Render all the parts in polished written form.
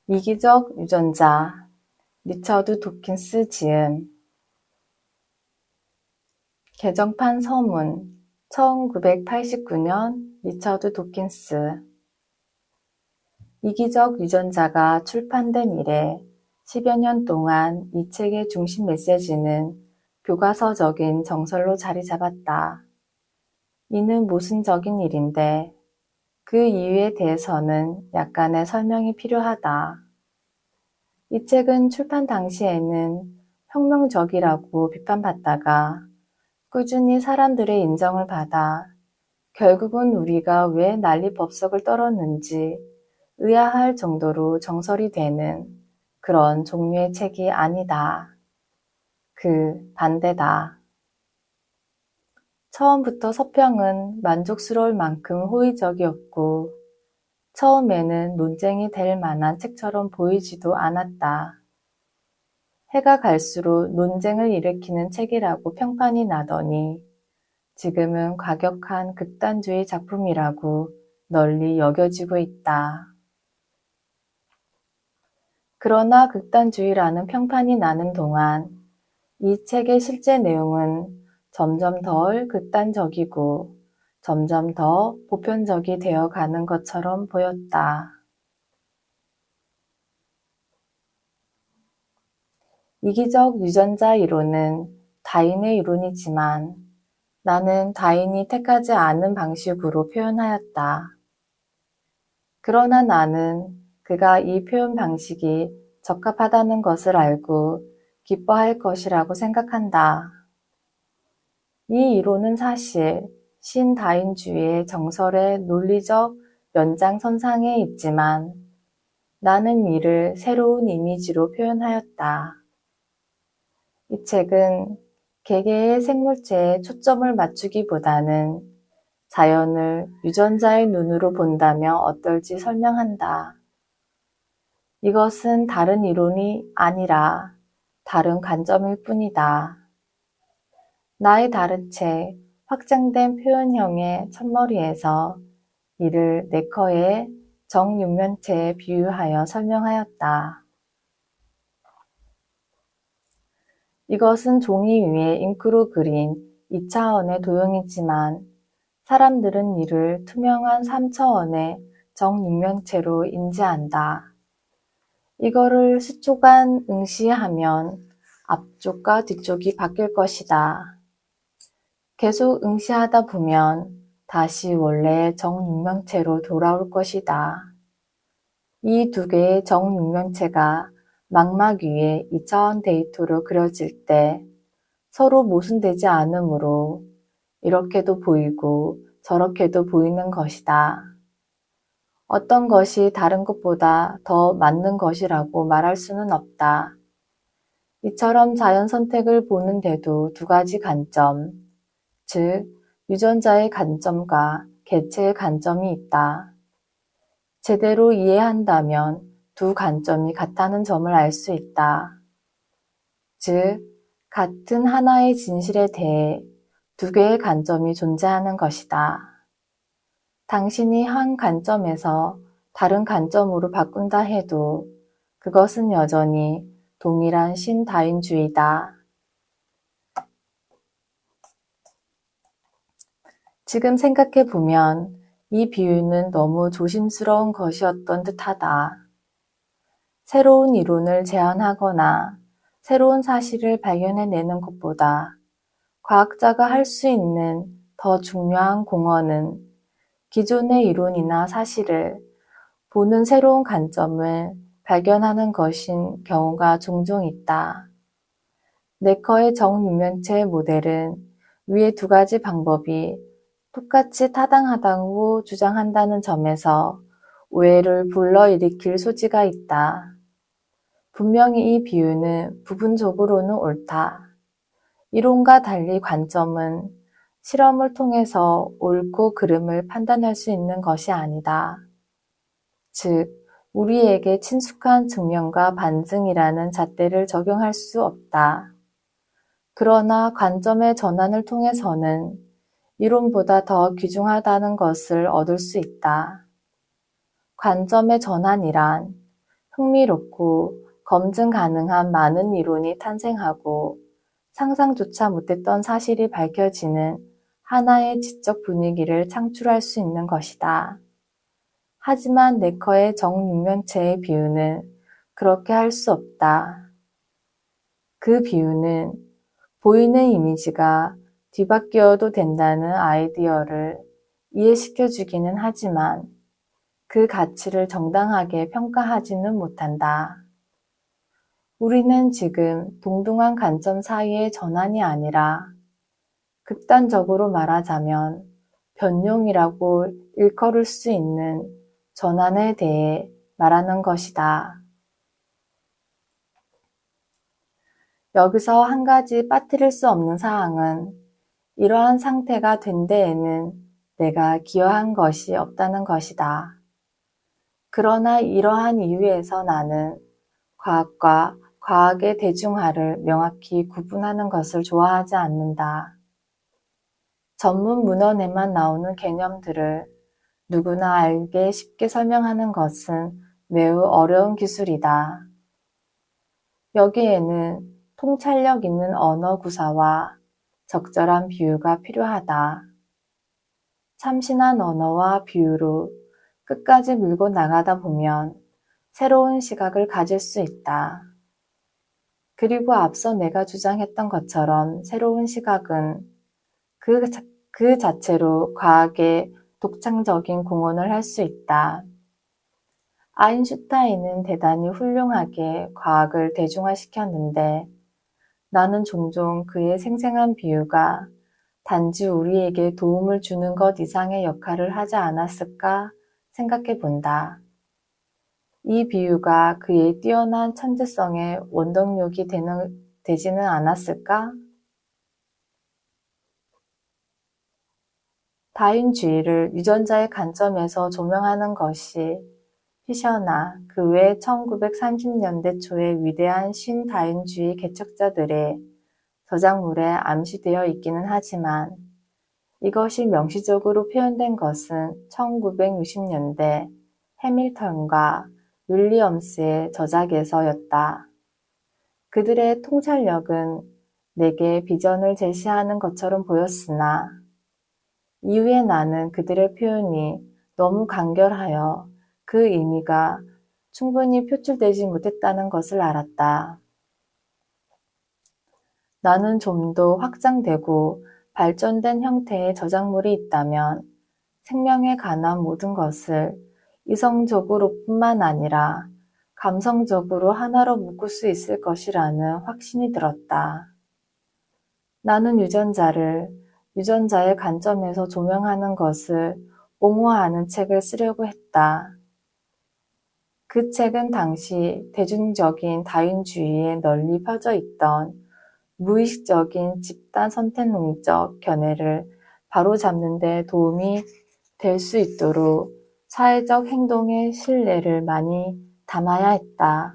이기적 유전자 리처드 도킨스 지음 개정판 서문 1989년 리처드 도킨스 이기적 유전자가 출판된 이래 10여 년 동안 이 책의 중심 메시지는 교과서적인 정설로 자리 잡았다. 이는 모순적인 일인데 그 이유에 대해서는 약간의 설명이 필요하다. 이 책은 출판 당시에는 혁명적이라고 비판받다가 꾸준히 사람들의 인정을 받아 결국은 우리가 왜 난리법석을 떨었는지 의아할 정도로 정설이 되는 그런 종류의 책이 아니다. 그 반대다. 처음부터 서평은 만족스러울 만큼 호의적이었고 처음에는 논쟁이 될 만한 책처럼 보이지도 않았다. 해가 갈수록 논쟁을 일으키는 책이라고 평판이 나더니 지금은 과격한 극단주의 작품이라고 널리 여겨지고 있다. 그러나 극단주의라는 평판이 나는 동안 이 책의 실제 내용은 점점 덜 극단적이고 점점 더 보편적이 되어 가는 것처럼 보였다. 이기적 유전자 이론은 다윈의 이론이지만 나는 다윈이 택하지 않은 방식으로 표현하였다. 그러나 나는 그가 이 표현 방식이 적합하다는 것을 알고 기뻐할 것이라고 생각한다. 이 이론은 사실 신다윈주의의 정설의 논리적 연장선상에 있지만 나는 이를 새로운 이미지로 표현하였다. 이 책은 개개의 생물체에 초점을 맞추기보다는 자연을 유전자의 눈으로 본다면 어떨지 설명한다. 이것은 다른 이론이 아니라 다른 관점일 뿐이다. 나의 다른 책, 확장된 표현형의 첫머리에서 이를 네커의 정육면체에 비유하여 설명하였다. 이것은 종이 위에 잉크로 그린 2차원의 도형이지만 사람들은 이를 투명한 3차원의 정육면체로 인지한다. 이거를 수초간 응시하면 앞쪽과 뒤쪽이 바뀔 것이다. 계속 응시하다 보면 다시 원래의 정육면체로 돌아올 것이다. 이 두 개의 정육면체가 망막 위에 2차원 데이터로 그려질 때 서로 모순되지 않으므로 이렇게도 보이고 저렇게도 보이는 것이다. 어떤 것이 다른 것보다 더 맞는 것이라고 말할 수는 없다. 이처럼 자연 선택을 보는데도 두 가지 관점, 즉 유전자의 관점과 개체의 관점이 있다. 제대로 이해한다면 두 관점이 같다는 점을 알 수 있다. 즉, 같은 하나의 진실에 대해 두 개의 관점이 존재하는 것이다. 당신이 한 관점에서 다른 관점으로 바꾼다 해도 그것은 여전히 동일한 신다윈주의다. 지금 생각해보면 이 비유는 너무 조심스러운 것이었던 듯하다. 새로운 이론을 제안하거나 새로운 사실을 발견해내는 것보다 과학자가 할 수 있는 더 중요한 공헌은 기존의 이론이나 사실을 보는 새로운 관점을 발견하는 것인 경우가 종종 있다. 네커의 정육면체 모델은 위의 두 가지 방법이 똑같이 타당하다고 주장한다는 점에서 오해를 불러일으킬 소지가 있다. 분명히 이 비유는 부분적으로는 옳다. 이론과 달리 관점은 실험을 통해서 옳고 그름을 판단할 수 있는 것이 아니다. 즉, 우리에게 친숙한 증명과 반증이라는 잣대를 적용할 수 없다. 그러나 관점의 전환을 통해서는 이론보다 더 귀중하다는 것을 얻을 수 있다. 관점의 전환이란 흥미롭고 검증 가능한 많은 이론이 탄생하고 상상조차 못했던 사실이 밝혀지는 하나의 지적 분위기를 창출할 수 있는 것이다. 하지만 네커의 정육면체의 비유는 그렇게 할 수 없다. 그 비유는 보이는 이미지가 뒤바뀌어도 된다는 아이디어를 이해시켜주기는 하지만 그 가치를 정당하게 평가하지는 못한다. 우리는 지금 동등한 관점 사이의 전환이 아니라 극단적으로 말하자면 변용이라고 일컬을 수 있는 전환에 대해 말하는 것이다. 여기서 한 가지 빠뜨릴 수 없는 사항은 이러한 상태가 된 데에는 내가 기여한 것이 없다는 것이다. 그러나 이러한 이유에서 나는 과학과 과학의 대중화를 명확히 구분하는 것을 좋아하지 않는다. 전문 문헌에만 나오는 개념들을 누구나 알게 쉽게 설명하는 것은 매우 어려운 기술이다. 여기에는 통찰력 있는 언어 구사와 적절한 비유가 필요하다. 참신한 언어와 비유로 끝까지 밀고 나가다 보면 새로운 시각을 가질 수 있다. 그리고 앞서 내가 주장했던 것처럼 새로운 시각은 그 자체로 과학에 독창적인 공헌을 할 수 있다. 아인슈타인은 대단히 훌륭하게 과학을 대중화시켰는데 나는 종종 그의 생생한 비유가 단지 우리에게 도움을 주는 것 이상의 역할을 하지 않았을까 생각해 본다. 이 비유가 그의 뛰어난 천재성의 원동력이 되지는 않았을까? 다윈주의를 유전자의 관점에서 조명하는 것이 피셔나 그 외 1930년대 초의 위대한 신다윈주의 개척자들의 저작물에 암시되어 있기는 하지만 이것이 명시적으로 표현된 것은 1960년대 해밀턴과 윌리엄스의 저작에서였다. 그들의 통찰력은 내게 비전을 제시하는 것처럼 보였으나 이후에 나는 그들의 표현이 너무 간결하여 그 의미가 충분히 표출되지 못했다는 것을 알았다. 나는 좀 더 확장되고 발전된 형태의 저작물이 있다면 생명에 관한 모든 것을 이성적으로뿐만 아니라 감성적으로 하나로 묶을 수 있을 것이라는 확신이 들었다. 나는 유전자의 관점에서 조명하는 것을 옹호하는 책을 쓰려고 했다. 그 책은 당시 대중적인 다윈주의에 널리 펴져 있던 무의식적인 집단 선택론적 견해를 바로잡는 데 도움이 될 수 있도록 사회적 행동의 신뢰를 많이 담아야 했다.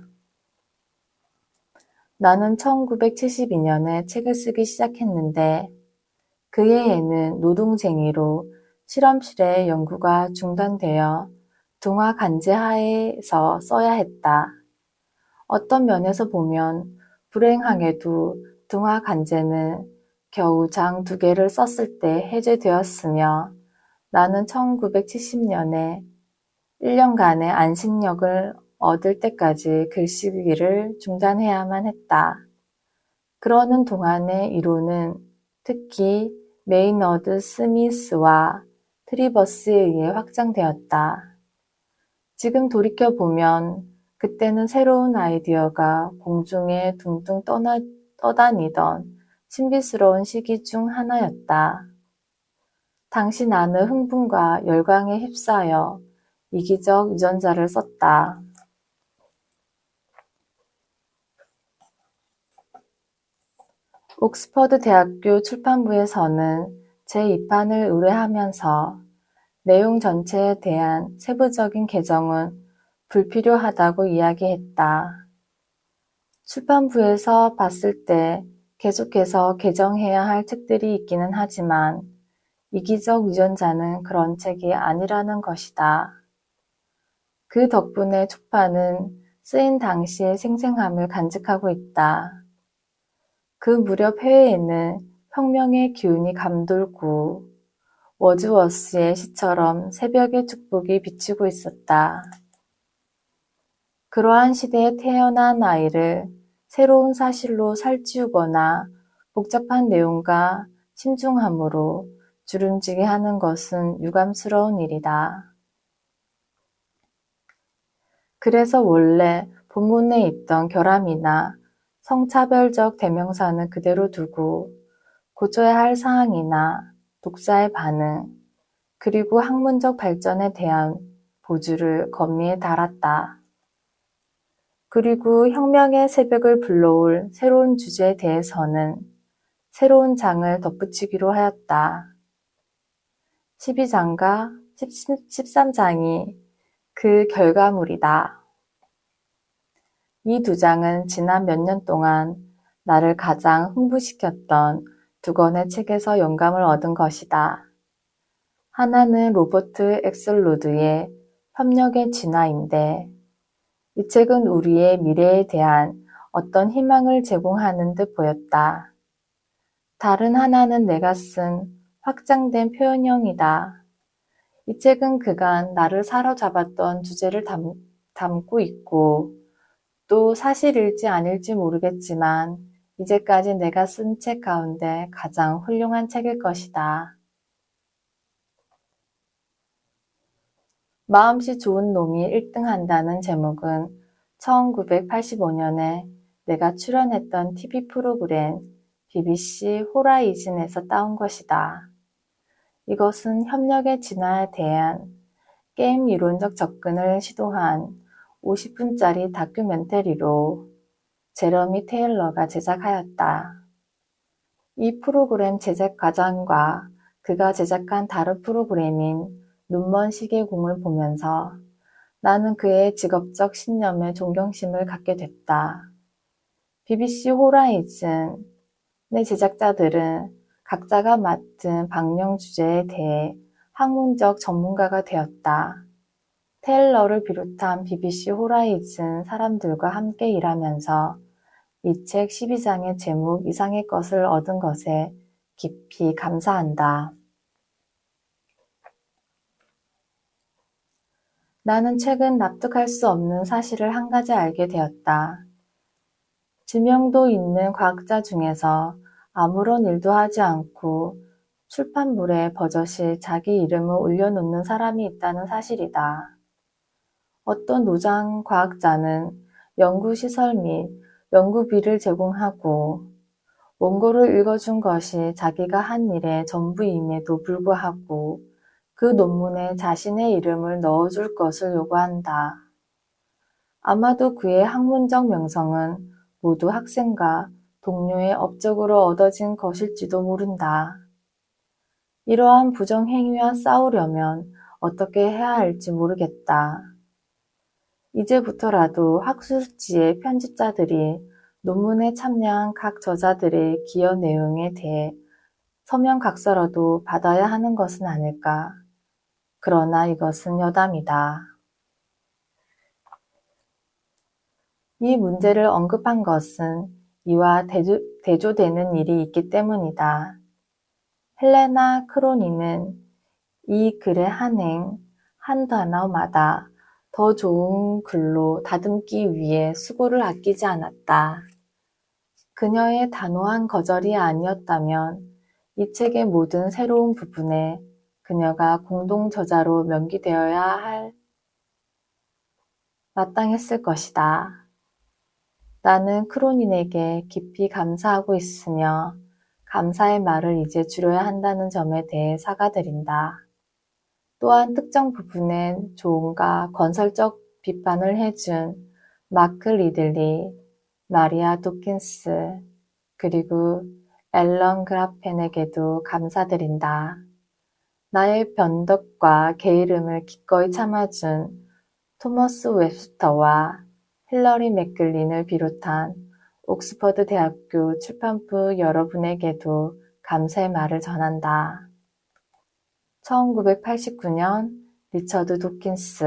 나는 1972년에 책을 쓰기 시작했는데 그 해에는 노동쟁의로 실험실의 연구가 중단되어 등화 간제 하에서 써야 했다. 어떤 면에서 보면 불행하게도 등화 간제는 겨우 장 2개를 썼을 때 해제되었으며 나는 1970년에 1년간의 안식력을 얻을 때까지 글쓰기를 중단해야만 했다. 그러는 동안의 이론은 특히 메이너드 스미스와 트리버스에 의해 확장되었다. 지금 돌이켜보면 그때는 새로운 아이디어가 공중에 둥둥 떠다니던 신비스러운 시기 중 하나였다. 당시 나는 흥분과 열광에 휩싸여 이기적 유전자를 썼다. 옥스퍼드 대학교 출판부에서는 제 입판을 의뢰하면서 내용 전체에 대한 세부적인 개정은 불필요하다고 이야기했다. 출판부에서 봤을 때 계속해서 개정해야 할 책들이 있기는 하지만 이기적 유전자는 그런 책이 아니라는 것이다. 그 덕분에 출판은 쓰인 당시의 생생함을 간직하고 있다. 그 무렵 해외에는 혁명의 기운이 감돌고 워즈워스의 시처럼 새벽의 축복이 비치고 있었다. 그러한 시대에 태어난 아이를 새로운 사실로 살찌우거나 복잡한 내용과 신중함으로 주름지게 하는 것은 유감스러운 일이다. 그래서 원래 본문에 있던 결함이나 성차별적 대명사는 그대로 두고 고쳐야 할 사항이나 독자의 반응, 그리고 학문적 발전에 대한 보주를 거미에 달았다. 그리고 혁명의 새벽을 불러올 새로운 주제에 대해서는 새로운 장을 덧붙이기로 하였다. 12장과 13장이 그 결과물이다. 이 두 장은 지난 몇 년 동안 나를 가장 흥분시켰던 두 권의 책에서 영감을 얻은 것이다. 하나는 로버트 엑슬로드의 협력의 진화인데 이 책은 우리의 미래에 대한 어떤 희망을 제공하는 듯 보였다. 다른 하나는 내가 쓴 확장된 표현형이다. 이 책은 그간 나를 사로잡았던 주제를 담고 있고 또 사실일지 아닐지 모르겠지만 이제까지 내가 쓴 책 가운데 가장 훌륭한 책일 것이다. 마음씨 좋은 놈이 1등 한다는 제목은 1985년에 내가 출연했던 TV 프로그램 BBC 호라이즌에서 따온 것이다. 이것은 협력의 진화에 대한 게임 이론적 접근을 시도한 50분짜리 다큐멘터리로 제러미 테일러가 제작하였다. 이 프로그램 제작 과정과 그가 제작한 다른 프로그램인 눈먼 시계공을 보면서 나는 그의 직업적 신념에 존경심을 갖게 됐다. BBC 호라이즌의 제작자들은 각자가 맡은 방영 주제에 대해 학문적 전문가가 되었다. 테일러를 비롯한 BBC 호라이즌 사람들과 함께 일하면서 이 책 12장의 제목 이상의 것을 얻은 것에 깊이 감사한다. 나는 최근 납득할 수 없는 사실을 한 가지 알게 되었다. 지명도 있는 과학자 중에서 아무런 일도 하지 않고 출판물에 버젓이 자기 이름을 올려놓는 사람이 있다는 사실이다. 어떤 노장 과학자는 연구시설 및 연구비를 제공하고 원고를 읽어준 것이 자기가 한 일의 전부임에도 불구하고 그 논문에 자신의 이름을 넣어줄 것을 요구한다. 아마도 그의 학문적 명성은 모두 학생과 동료의 업적으로 얻어진 것일지도 모른다. 이러한 부정행위와 싸우려면 어떻게 해야 할지 모르겠다. 이제부터라도 학술지의 편집자들이 논문에 참여한 각 저자들의 기여 내용에 대해 서면각서라도 받아야 하는 것은 아닐까. 그러나 이것은 여담이다. 이 문제를 언급한 것은 이와 대조되는 일이 있기 때문이다. 헬레나 크로니는 이 글의 한 단어마다 더 좋은 글로 다듬기 위해 수고를 아끼지 않았다. 그녀의 단호한 거절이 아니었다면 이 책의 모든 새로운 부분에 그녀가 공동 저자로 명기되어야 할 마땅했을 것이다. 나는 크로닌에게 깊이 감사하고 있으며 감사의 말을 이제 줄여야 한다는 점에 대해 사과드린다. 또한 특정 부분엔 조언과 건설적 비판을 해준 마크 리들리, 마리아 도킨스, 그리고 앨런 그라펜에게도 감사드린다. 나의 변덕과 게으름을 기꺼이 참아준 토머스 웹스터와 힐러리 맥글린을 비롯한 옥스퍼드 대학교 출판부 여러분에게도 감사의 말을 전한다. 1989년 리처드 도킨스